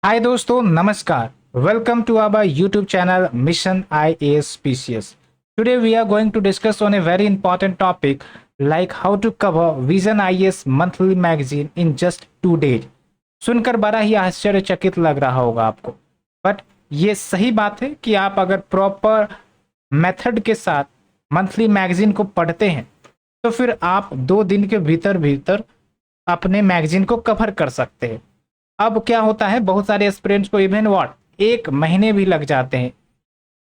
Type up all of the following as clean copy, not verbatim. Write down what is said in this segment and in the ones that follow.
हाय दोस्तों, नमस्कार। Welcome to our YouTube channel Mission IAS PCS. Today we are going to discuss on a very important topic like how to cover Vision IAS monthly magazine in just 2 days. सुनकर बड़ा ही आश्चर्यचकित लग रहा होगा आपको, but ये सही बात है कि आप अगर प्रॉपर मेथड के साथ मंथली मैगजीन को पढ़ते हैं तो फिर आप 2 दिन के भीतर भीतर अपने मैगजीन को कवर कर सकते हैं। अब क्या होता है, बहुत सारे एस्पिरेंट्स को इवन 1 महीने भी लग जाते हैं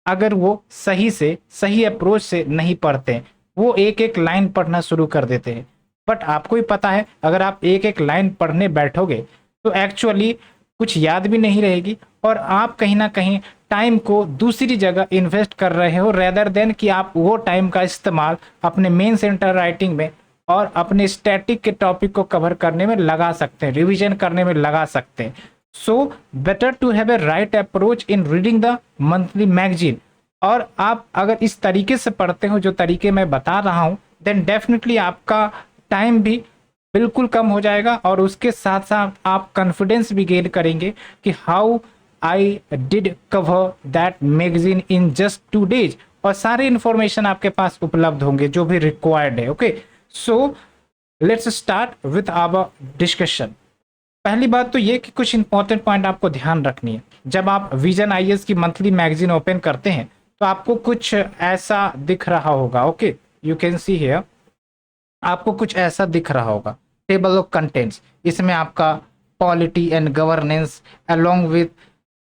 अगर वो सही अप्रोच से नहीं पढ़ते हैं। वो एक एक लाइन पढ़ना शुरू कर देते हैं, बट आपको ही पता है अगर आप एक एक लाइन पढ़ने बैठोगे तो एक्चुअली कुछ याद भी नहीं रहेगी और आप कहीं ना कहीं टाइम को दूसरी जगह इन्वेस्ट कर रहे हो रेदर देन कि आप वो टाइम का इस्तेमाल अपने मेन सेंटर राइटिंग में और अपने स्टैटिक के टॉपिक को कवर करने में लगा सकते हैं, रिवीजन करने में लगा सकते हैं। So better to have a right approach in reading the monthly magazine. और आप अगर इस तरीके से पढ़ते हो जो तरीके मैं बता रहा हूँ, देन डेफिनेटली आपका टाइम भी बिल्कुल कम हो जाएगा और उसके साथ साथ आप कॉन्फिडेंस भी गेन करेंगे कि how I did cover that magazine in just 2 days। और सारे इंफॉर्मेशन आपके पास उपलब्ध होंगे जो भी रिक्वायर्ड है। Okay, so let's start with our discussion. पहली बात तो ये कि कुछ इंपॉर्टेंट पॉइंट आपको ध्यान रखनी है। जब आप विजन आईएएस की मंथली मैगजीन ओपन करते हैं तो आपको कुछ ऐसा दिख रहा होगा। Okay, you can see here, आपको कुछ ऐसा दिख रहा होगा, टेबल ऑफ कंटेंट्स। इसमें आपका polity and governance along with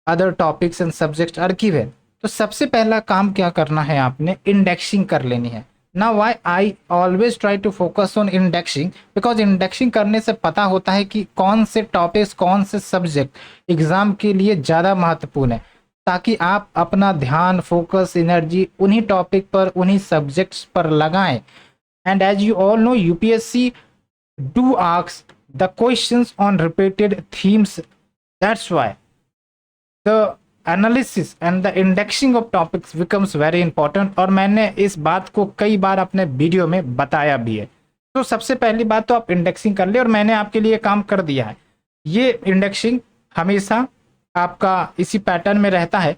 other topics and subjects are given. तो सबसे पहला काम क्या करना है, आपने इंडेक्सिंग कर लेनी है। Now why I always try to focus on indexing, because indexing करने से पता होता है कि कौन से टॉपिक्स कौन से सब्जेक्ट एग्जाम के लिए ज़्यादा महत्वपूर्ण है, ताकि आप अपना ध्यान फोकस एनर्जी उन्हीं टॉपिक पर उन्हीं सब्जेक्ट्स पर लगाएं। And as you all know UPSC do ask the questions on repeated themes, that's why the analysis and the indexing of topics becomes very important. और मैंने इस बात को कई बार अपने वीडियो में बताया भी है। तो सबसे पहली बात तो आप इंडेक्सिंग कर ले और मैंने आपके लिए काम कर दिया है। ये इंडेक्सिंग हमेशा आपका इसी पैटर्न में रहता है।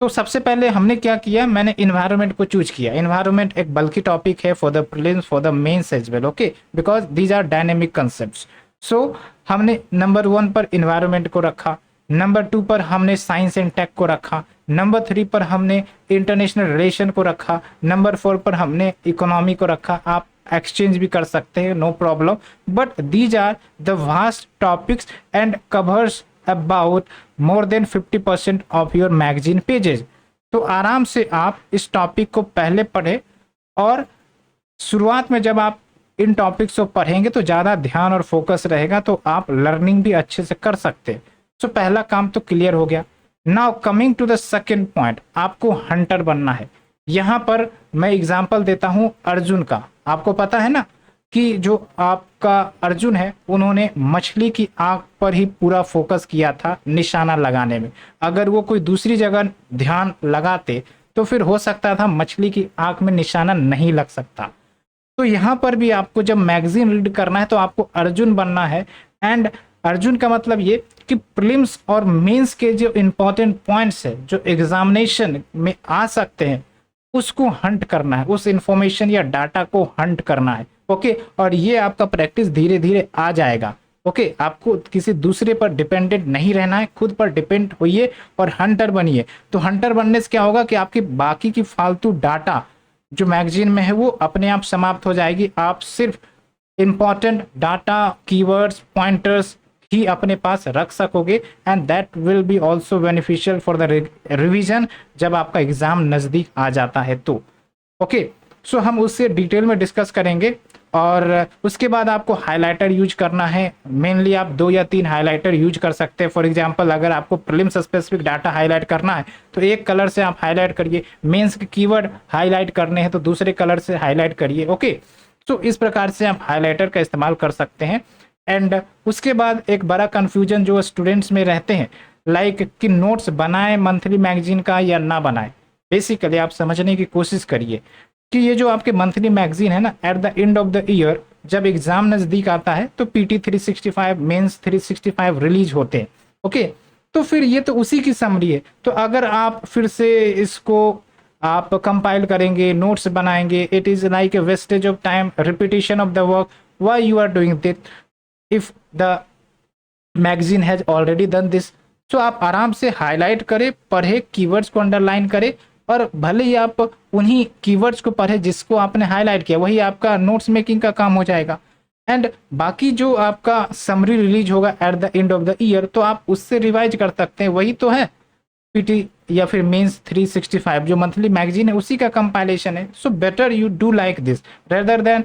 तो सबसे पहले हमने क्या किया, मैंने इन्वायरमेंट को चूज किया। इन्वायरमेंट एक बल्कि टॉपिक है for the prelims for the mains as well. Okay, because these are dynamic concept. So हमने नंबर 1 पर इन्वायरमेंट को रखा, नंबर 2 पर हमने साइंस एंड टेक को रखा, नंबर 3 पर हमने इंटरनेशनल रिलेशन को रखा, नंबर 4 पर हमने इकोनॉमी को रखा। आप एक्सचेंज भी कर सकते हैं, no problem, but these are the vast topics and covers about more than 50% of your magazine pages. तो आराम से आप इस टॉपिक को पहले पढ़े और शुरुआत में जब आप इन टॉपिक्स को पढ़ेंगे तो ज़्यादा ध्यान और फोकस रहेगा, तो आप लर्निंग भी अच्छे से कर सकते हैं। तो पहला काम तो क्लियर हो गया। Now coming to the second point, आपको हंटर बनना है। यहाँ पर मैं एग्जांपल देता हूँ अर्जुन का। आपको पता है ना कि जो आपका अर्जुन है उन्होंने मछली की आंख पर ही पूरा फोकस किया था निशाना लगाने में। अगर वो कोई दूसरी जगह ध्यान लगाते तो फिर हो सकता था मछली की आंख में निशाना नहीं लग सकता। तो यहाँ पर भी आपको जब मैगजीन रीड करना है तो आपको अर्जुन बनना है। एंड अर्जुन का मतलब ये कि प्रीलिम्स और मेंस के जो इंपॉर्टेंट पॉइंट्स है जो एग्जामिनेशन में आ सकते हैं उसको हंट करना है, उस इंफॉर्मेशन या डाटा को हंट करना है। ओके, और ये आपका प्रैक्टिस धीरे धीरे आ जाएगा। ओके, आपको किसी दूसरे पर डिपेंडेंट नहीं रहना है, खुद पर डिपेंड होइए और हंटर बनिए। तो हंटर बनने से क्या होगा कि आपकी बाकी की फालतू डाटा जो मैगजीन में है वो अपने आप समाप्त हो जाएगी। आप सिर्फ इंपॉर्टेंट डाटा, कीवर्ड्स, पॉइंटर्स ही अपने पास रख सकोगे and that will be also beneficial for the revision जब आपका एग्जाम नज़दीक आ जाता है। तो ओके, सो हम उससे डिटेल में डिस्कस करेंगे। और उसके बाद आपको हाइलाइटर यूज करना है। मेनली आप 2 या 3 हाइलाइटर यूज कर सकते हैं। फॉर एग्जांपल अगर आपको प्रीलिम्स स्पेसिफिक डाटा हाईलाइट करना है तो एक कलर से आप हाईलाइट करिए, मेंस के कीवर्ड हाईलाइट करने हैं तो दूसरे कलर से हाईलाइट करिए। ओके, सो इस प्रकार से आप हाईलाइटर का इस्तेमाल कर सकते हैं। एंड उसके बाद एक बड़ा कन्फ्यूजन जो स्टूडेंट्स में रहते हैं लाइक कि नोट्स बनाएं मंथली मैगजीन का या ना बनाएं। बेसिकली आप समझने की कोशिश करिए कि ये जो आपके मंथली मैगजीन है ना, at the end of the year जब एग्जाम नज़दीक आता है तो PT 365 मेंस 365 रिलीज होते हैं। ओके, तो फिर ये तो उसी की समरी है। तो अगर आप फिर से इसको आप कंपाइल करेंगे, नोट्स बनाएंगे, it is like a wastage of time, repetition of the work, why you are doing this if the magazine has already done this. So आप आराम से हाईलाइट करें, पढ़े, कीवर्ड्स को अंडरलाइन करें, और भले ही आप उन्हीं कीवर्ड्स को पढ़े जिसको आपने हाईलाइट किया, वही आपका नोट्स मेकिंग का काम हो जाएगा। एंड बाकी जो आपका समरी रिलीज होगा at the end of the year, तो आप उससे रिवाइज कर सकते हैं। वही तो है पीटी या फिर मेंस 365 जो मंथली मैगजीन है, उसी का कंपाइलेशन है। So better you do like this rather than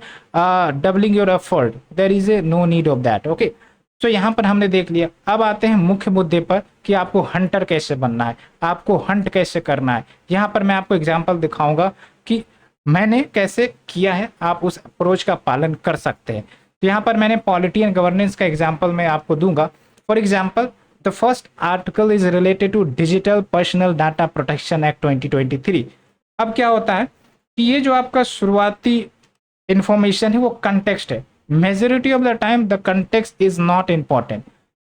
doubling your effort, there is a no need of that. Okay, तो यहाँ पर हमने देख लिया। अब आते हैं मुख्य मुद्दे पर कि आपको हंटर कैसे बनना है, आपको हंट कैसे करना है। यहाँ पर मैं आपको एग्जाम्पल दिखाऊंगा कि मैंने कैसे किया है, आप उस अप्रोच का पालन कर सकते हैं। तो यहाँ पर मैंने पॉलिटी एंड गवर्नेंस का एग्जाम्पल मैं आपको दूंगा। For example, the first article is related to digital personal data protection act 2023। अब क्या होता है कि ये जो आपका शुरुआती इंफॉर्मेशन है वो कंटेक्स्ट है। Majority of the time the context is not important.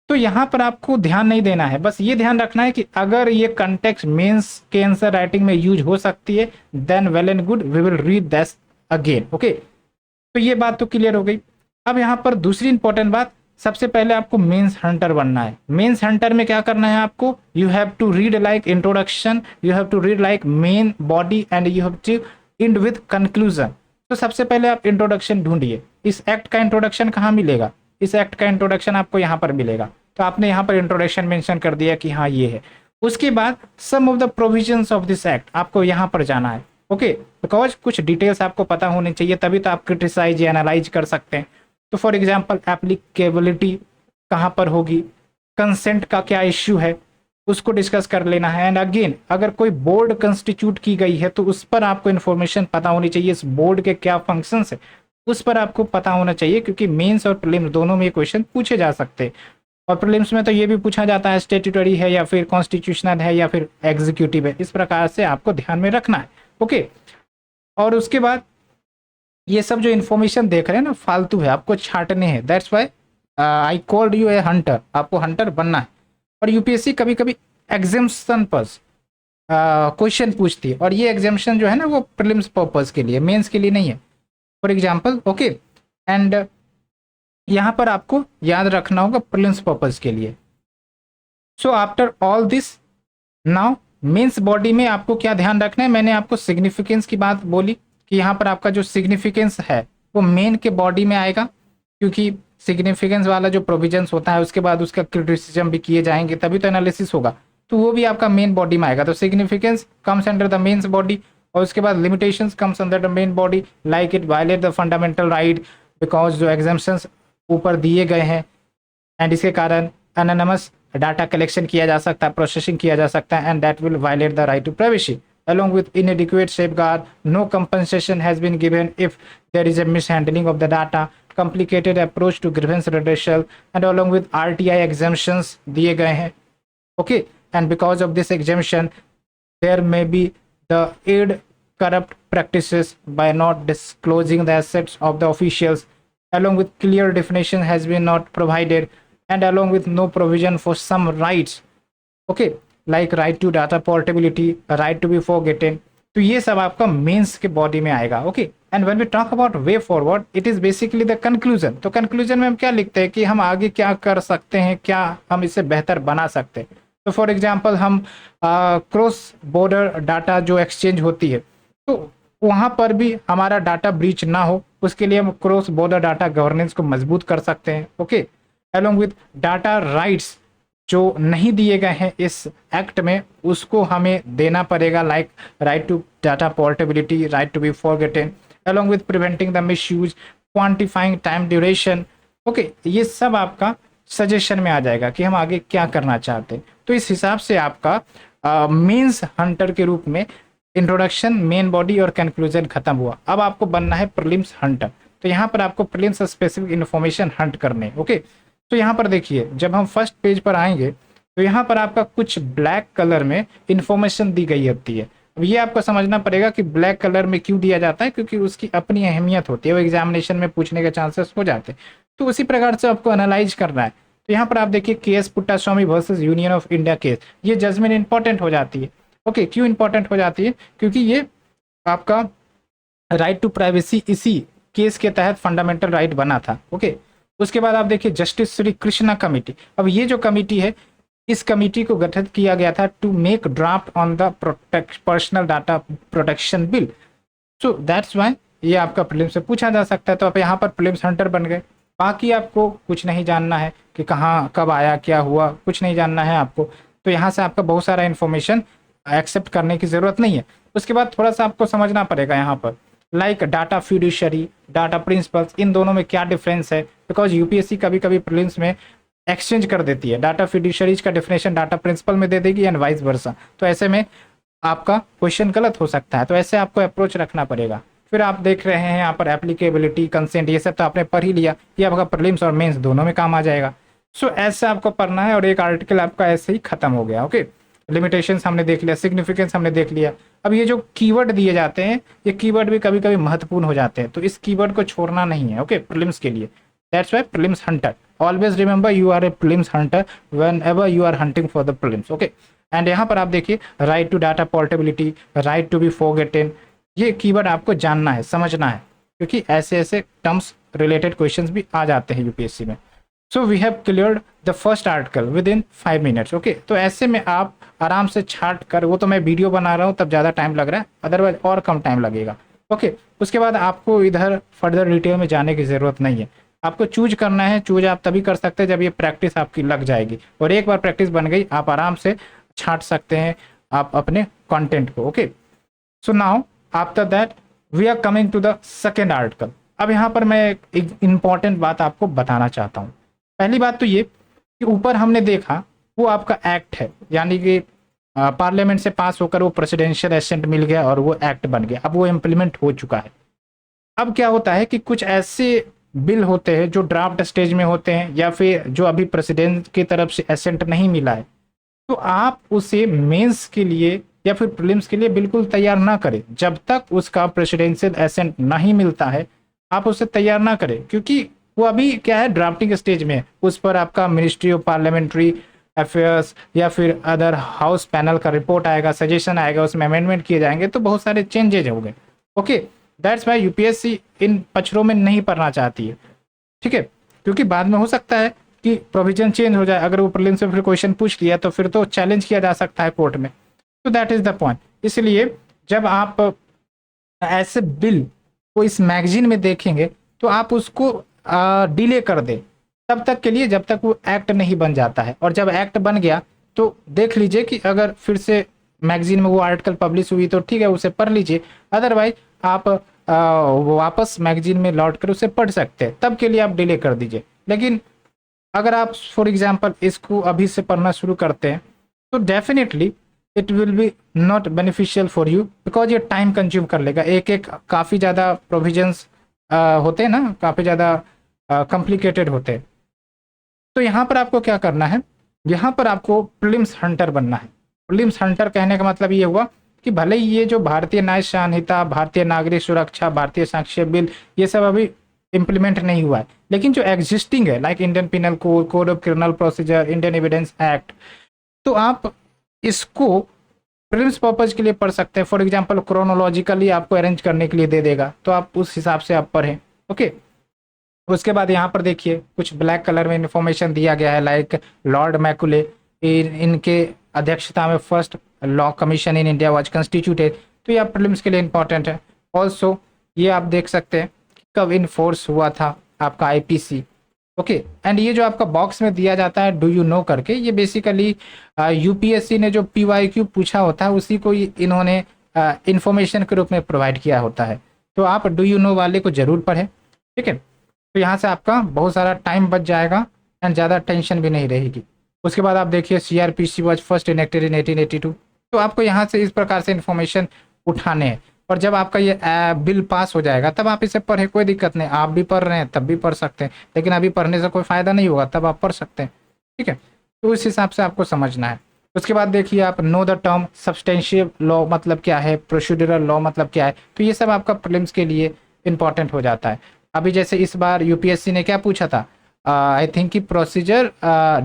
तो यहाँ पर आपको ध्यान नहीं देना है, बस ये ध्यान रखना है कि अगर ये कंटेक्स्ट मेंस के आंसर राइटिंग में यूज हो सकती है, then well and good, we will read that again. Okay, तो ये बात तो क्लियर हो गई। अब यहाँ पर दूसरी इंपॉर्टेंट बात, सबसे पहले आपको मेंस हंटर बनना है। मेंस हंटर में क्या करना है आपको, you have to read like introduction, you have to read like main body, and you have to end with conclusion. तो सबसे पहले आप इंट्रोडक्शन ढूंढिए। इस एक्ट का इंट्रोडक्शन कहाँ मिलेगा, इस एक्ट का इंट्रोडक्शन आपको यहाँ पर मिलेगा। तो आपने यहाँ पर इंट्रोडक्शन मेंशन कर दिया कि हाँ ये है। उसके बाद some of the provisions of this act, आपको यहाँ पर जाना है। ओके, बिकॉज कुछ डिटेल्स आपको पता होनी चाहिए, तभी तो आप क्रिटिसाइज या एनालाइज कर सकते हैं। तो फॉर एग्जाम्पल, एप्लीकेबिलिटी कहाँ पर होगी, कंसेंट का क्या इश्यू है, उसको डिस्कस कर लेना है। एंड अगेन, अगर कोई बोर्ड कंस्टिट्यूट की गई है तो उस पर आपको इन्फॉर्मेशन पता होनी चाहिए, इस बोर्ड के क्या फंक्शंस है उस पर आपको पता होना चाहिए, क्योंकि मेंस और प्रीलिम्स दोनों में ये क्वेश्चन पूछे जा सकते हैं। और प्रीलिम्स में तो ये भी पूछा जाता है स्टेट्यूटरी है या फिर कॉन्स्टिट्यूशनल है या फिर एग्जीक्यूटिव है। इस प्रकार से आपको ध्यान में रखना है। ओके, और उसके बाद ये सब जो इन्फॉर्मेशन देख रहे हैं ना, फालतू है, आपको छांटने हैं। That's why I called U A Hunter, आपको हंटर बनना है। और यूपीएससी कभी कभी एग्जाम्शन पर क्वेश्चन पूछती है, और ये एग्जाम्शन जो है ना वो प्रीलिम्स पर्पस के लिए, मेंस के लिए नहीं है। फॉर एग्जाम्पल, ओके, एंड यहाँ पर आपको याद रखना होगा प्रीलिम्स पर्पस के लिए। So after all this, now mains body में आपको क्या ध्यान रखना है, मैंने आपको सिग्निफिकेंस की बात बोली कि यहाँ पर आपका जो सिग्निफिकेंस है वो मेन के बॉडी में आएगा, क्योंकि सिग्निफिकेंस वाला जो प्रोविजंस होता है उसके बाद उसका क्रिटिसिज्म भी किए जाएंगे, तभी तो एनालिसिस होगा, तो वो भी आपका मेन बॉडी में आएगा। तो significance comes under the mains body, और उसके बाद limitations comes under the main body, like it violate the fundamental right, because जो एग्जाम्पशंस ऊपर दिए गए हैं, एंड इसके कारण एनोनिमस डाटा कलेक्शन किया जा सकता है, प्रोसेसिंग किया जा सकता है, and that will violate the right to privacy. Along with inadequate safeguard, no compensation has been given if there is a mishandling of the data, complicated approach to grievance redressal, and along with RTI exemptions दिए गए हैं। Okay, and because of this exemption, there may be the aid corrupt practices by not disclosing the assets of the officials, along with clear definition has been not provided, and along with no provision for some rights. Okay, like right to data portability, right to be forgotten. तो ये सब आपका mains के body में आएगा। Okay, and when we talk about way forward, it is basically the conclusion. तो conclusion में हम क्या लिखते हैं कि हम आगे क्या कर सकते हैं, क्या हम इसे बेहतर बना सकते हैं। तो फॉर एग्जांपल, हम क्रॉस बॉर्डर डाटा जो एक्सचेंज होती है, तो वहाँ पर भी हमारा डाटा ब्रीच ना हो, उसके लिए हम क्रॉस बॉर्डर डाटा गवर्नेंस को मजबूत कर सकते हैं। Okay, along with data rights जो नहीं दिए गए हैं इस एक्ट में, उसको हमें देना पड़ेगा, like right to data portability, right to be forgotten, along with preventing the misuse, quantifying time duration. Okay, ये सब आपका सजेशन में आ जाएगा कि हम आगे क्या करना चाहते हैं। तो इस हिसाब से आपका मेंस हंटर के रूप में इंट्रोडक्शन, मेन बॉडी और कंक्लूजन खत्म हुआ। अब आपको बनना है प्रीलिम्स हंटर। तो यहाँ पर आपको प्रीलिम्स स्पेसिफिक इन्फॉर्मेशन हंट करने। ओके, तो यहाँ पर देखिए, जब हम फर्स्ट पेज पर आएंगे तो यहाँ पर आपका कुछ ब्लैक कलर में इंफॉर्मेशन दी गई होती है। अब ये आपको समझना पड़ेगा कि ब्लैक कलर में क्यों दिया जाता है, क्योंकि उसकी अपनी अहमियत होती है, वो एग्जामिनेशन में पूछने के चांसेस हो जाते हैं। तो उसी प्रकार से आपको एनालाइज करना है तो यहाँ पर आप देखिए KS Puttaswamy versus union of India case, ये जजमेंट इंपॉर्टेंट हो जाती है। ओके, क्यों इंपॉर्टेंट हो जाती है? क्योंकि ये आपका राइट टू प्राइवेसी इसी केस के तहत फंडामेंटल राइट बना था। ओके, उसके बाद आप देखिए जस्टिस श्री कृष्णा कमेटी। अब ये जो कमेटी है, इस कमेटी को गठित किया गया था to make draft on the personal data protection bill. So that's why ये आपका प्रीलिम्स से पूछा जा सकता है। तो आप यहाँ पर प्रीलिम्स हंटर बन गए। बाकी आपको कुछ नहीं जानना है कि कहाँ कब आया क्या हुआ, कुछ नहीं जानना है आपको, तो यहाँ से आपका बहुत सारा इन्फॉर्मेशन एक्सेप्ट करने की ज़रूरत नहीं है। उसके बाद थोड़ा सा आपको समझना पड़ेगा यहाँ पर, like data fiduciary, data principles, इन दोनों में क्या डिफरेंस है। बिकॉज यूपीएससी कभी कभी प्रीलिम्स में एक्सचेंज कर देती है, डाटा फ्यूडिशरीज का डेफिनेशन डाटा प्रिंसिपल में दे देगी एंड वाइस वर्सा। तो ऐसे में आपका क्वेश्चन गलत हो सकता है, तो ऐसे आपको अप्रोच रखना पड़ेगा। फिर आप देख रहे हैं यहाँ पर एप्लीकेबिलिटी, कंसेंट, ये सब तो आपने पढ़ ही लिया, ये आपका प्रीलिम्स और मेंस दोनों में काम आ जाएगा। सो ऐसे आपको पढ़ना है और एक आर्टिकल आपका ऐसे ही खत्म हो गया। ओके, लिमिटेशंस हमने देख लिया, सिग्निफिकेंस हमने देख लिया। अब ये जो कीवर्ड दिए जाते हैं, ये कीवर्ड भी कभी कभी महत्वपूर्ण हो जाते हैं, तो इस कीवर्ड को छोड़ना नहीं है। ओके, प्रीलिम्स के लिए, that's why prelims hunter, always remember you are a prelims hunter whenever you are hunting for the prelims. Okay, and यहाँ पर आप देखिए right to data portability, right to be forgotten, ये कीवर्ड आपको जानना है, समझना है, क्योंकि ऐसे ऐसे टर्म्स रिलेटेड क्वेश्चंस भी आ जाते हैं यूपीएससी में। So we have cleared the first article within 5 minutes. Okay, तो ऐसे में आप आराम से छाट कर, वो तो मैं वीडियो बना रहा हूँ तब ज़्यादा टाइम लग रहा है, अदरवाइज और कम टाइम लगेगा। ओके, उसके बाद आपको इधर फर्दर डिटेल में जाने की ज़रूरत नहीं है। आपको चूज करना है, चूज आप तभी कर सकते हैं जब ये प्रैक्टिस आपकी लग जाएगी, और एक बार प्रैक्टिस बन गई आप आराम से छाट सकते हैं आप अपने कंटेंट को। Okay, so now after that we are coming to the second article. अब यहाँ पर मैं एक इंपॉर्टेंट बात आपको बताना चाहता हूँ। पहली बात तो ये कि ऊपर हमने देखा वो आपका एक्ट है, यानी कि पार्लियामेंट से पास होकर वो प्रेसिडेंशियल एसेंट मिल गया और वो एक्ट बन गया, अब वो इम्प्लीमेंट हो चुका है। अब क्या होता है कि कुछ ऐसे बिल होते हैं जो ड्राफ्ट स्टेज में होते हैं, या फिर जो अभी प्रेसिडेंट की तरफ से एसेंट नहीं मिला है, तो आप उसे मेंस के लिए या फिर प्रीलिम्स के लिए बिल्कुल तैयार ना करें। जब तक उसका प्रेसिडेंशियल एसेंट नहीं मिलता है आप उसे तैयार ना करें, क्योंकि वो अभी क्या है, ड्राफ्टिंग स्टेज में है। उस पर आपका मिनिस्ट्री ऑफ पार्लियामेंट्री अफेयर्स या फिर अदर हाउस पैनल का रिपोर्ट आएगा, सजेशन आएगा, उसमें अमेंडमेंट किए जाएंगे, तो बहुत सारे चेंजेज होंगे। ओके, दैट्स वाई यूपीएससी इन पचड़ों में नहीं पढ़ना चाहती है, ठीक है, क्योंकि बाद में हो सकता है कि प्रोविजन चेंज हो जाए। अगर वो प्रीलिम्स से फिर क्वेश्चन पूछ लिया तो फिर तो चैलेंज किया जा सकता है कोर्ट में। तो दैट इज द पॉइंट। इसलिए जब आप ऐसे बिल को इस मैगजीन में देखेंगे तो आप उसको डिले कर दें तब तक के लिए जब तक वो एक्ट नहीं बन जाता है, और जब एक्ट बन गया तो देख लीजिए कि अगर फिर से मैगजीन में वो आर्टिकल पब्लिश हुई तो ठीक है, उसे पढ़ लीजिए, अदरवाइज आप वापस मैगजीन में लौट कर उसे पढ़ सकते हैं, तब के लिए आप डिले कर दीजिए। लेकिन अगर आप फॉर एग्जांपल इसको अभी से पढ़ना शुरू करते हैं तो definitely it will be not beneficial for you, because ये टाइम कंज्यूम कर लेगा। एक एक काफ़ी ज़्यादा प्रोविजंस होते हैं ना, काफ़ी ज़्यादा कॉम्प्लिकेटेड होते हैं। तो यहाँ पर आपको क्या करना है, यहाँ पर आपको प्रीलिम्स हंटर बनना है। प्रीलिम्स हंटर कहने का मतलब ये हुआ कि भले ही ये जो भारतीय न्याय संहिता, भारतीय नागरिक सुरक्षा, भारतीय साक्ष्य बिल, ये सब अभी इम्प्लीमेंट नहीं हुआ है, लेकिन जो एग्जिस्टिंग है like Indian penal code, code of criminal procedure, Indian evidence act, तो आप इसको प्रीलिम्स पर्पज के लिए पढ़ सकते हैं। फॉर एग्जांपल क्रोनोलॉजिकली आपको अरेंज करने के लिए दे देगा, तो आप उस हिसाब से आप पढ़ें। ओके, उसके बाद यहाँ पर देखिए कुछ ब्लैक कलर में इंफॉर्मेशन दिया गया है, लाइक लॉर्ड मैकुले, इनके अध्यक्षता में first law commission in India was constituted, तो ये आप प्रीलिम्स के लिए इंपॉर्टेंट है। ऑल्सो ये आप देख सकते हैं कि कब इन फोर्स हुआ था आपका आईपीसी। ओके, एंड ये जो आपका बॉक्स में दिया जाता है डू यू नो करके, ये बेसिकली यूपीएससी ने जो पीवाईक्यू पूछा होता है उसी को इन्होंने इंफॉर्मेशन के रूप में प्रोवाइड किया होता है। तो आप डू यू नो वाले को जरूर पढ़ें, ठीक है। तो यहाँ से आपका बहुत सारा टाइम बच जाएगा एंड ज़्यादा टेंशन भी नहीं रहेगी। उसके बाद आप देखिए सीआरपीसी वाज फर्स्ट इनेक्टेड इन 1882, तो आपको यहाँ से इस प्रकार से इन्फॉर्मेशन उठाने हैं, और जब आपका ये बिल पास हो जाएगा तब आप इसे पढ़ें, कोई दिक्कत नहीं। आप भी पढ़ रहे हैं तब भी पढ़ सकते हैं, लेकिन अभी पढ़ने से कोई फ़ायदा नहीं होगा, तब आप पढ़ सकते हैं, ठीक है। तो उस हिसाब से आपको समझना है। उसके बाद देखिए आप know the term substantial law मतलब क्या है, प्रोसीड्यूरल लॉ मतलब क्या है, तो ये सब आपका प्रीलिम्स के लिए इंपॉर्टेंट हो जाता है। अभी जैसे इस बार यूपीएससी ने क्या पूछा था, आई थिंक कि procedure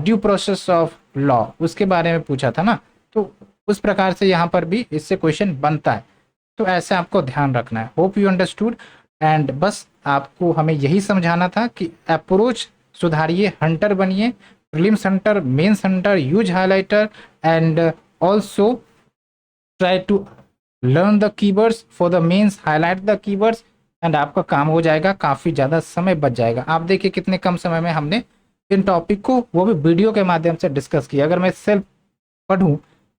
due process of law उसके बारे में पूछा था ना, तो उस प्रकार से यहाँ पर भी इससे क्वेश्चन बनता है। तो ऐसे आपको ध्यान रखना है। Hope you understood. एंड बस आपको हमें यही समझाना था कि अप्रोच सुधारिए, हंटर बनिए, prelims hunter, mains hunter, use highlighter and also try to learn the keywords for the mains, highlight the keywords and आपका काम हो जाएगा, काफ़ी ज़्यादा समय बच जाएगा। आप देखिए कितने कम समय में हमने इन टॉपिक को वो भी वीडियो के माध्यम से डिस्कस किया। अगर मैं सेल्फ पढूं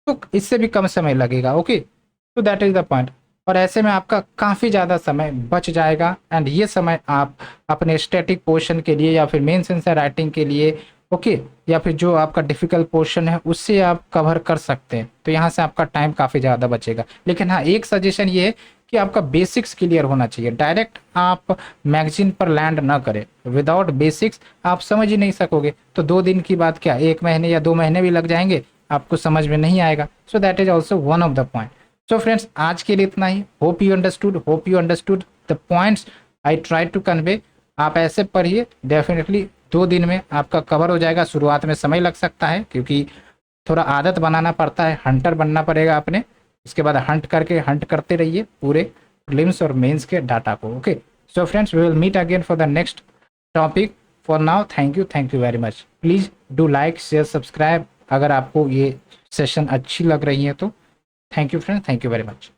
तो इससे भी कम समय लगेगा। ओके, तो दैट इज द पॉइंट। और ऐसे में आपका काफ़ी ज़्यादा समय बच जाएगा एंड ये समय आप अपने स्टैटिक पोर्शन के लिए या फिर मेन आंसर राइटिंग के लिए, ओके, या फिर जो आपका डिफिकल्ट पोर्शन है उससे आप कवर कर सकते हैं। तो यहाँ से आपका टाइम काफ़ी ज़्यादा बचेगा। लेकिन हाँ, एक सजेशन ये है कि आपका बेसिक्स क्लियर होना चाहिए। डायरेक्ट आप मैगजीन पर लैंड ना करें, विदाउट बेसिक्स आप समझ ही नहीं सकोगे। तो 2 दिन की बात क्या, 1 महीने या 2 महीने भी लग जाएंगे, आपको समझ में नहीं आएगा। So that is also one of the point. So friends, आज के लिए इतना ही। Hope you understood the points I try to convey. आप ऐसे पढ़िए, डेफिनेटली 2 दिन में आपका कवर हो जाएगा। शुरुआत में समय लग सकता है क्योंकि थोड़ा आदत बनाना पड़ता है, हंटर बनना पड़ेगा आपने। उसके बाद हंट करते रहिए पूरे प्रीलिम्स और मेंस के डाटा को। Okay, so friends, we will meet again for the next topic. For now, thank you very much. Please do like, share, subscribe अगर आपको ये सेशन अच्छी लग रही है तो। Thank you friends, thank you very much.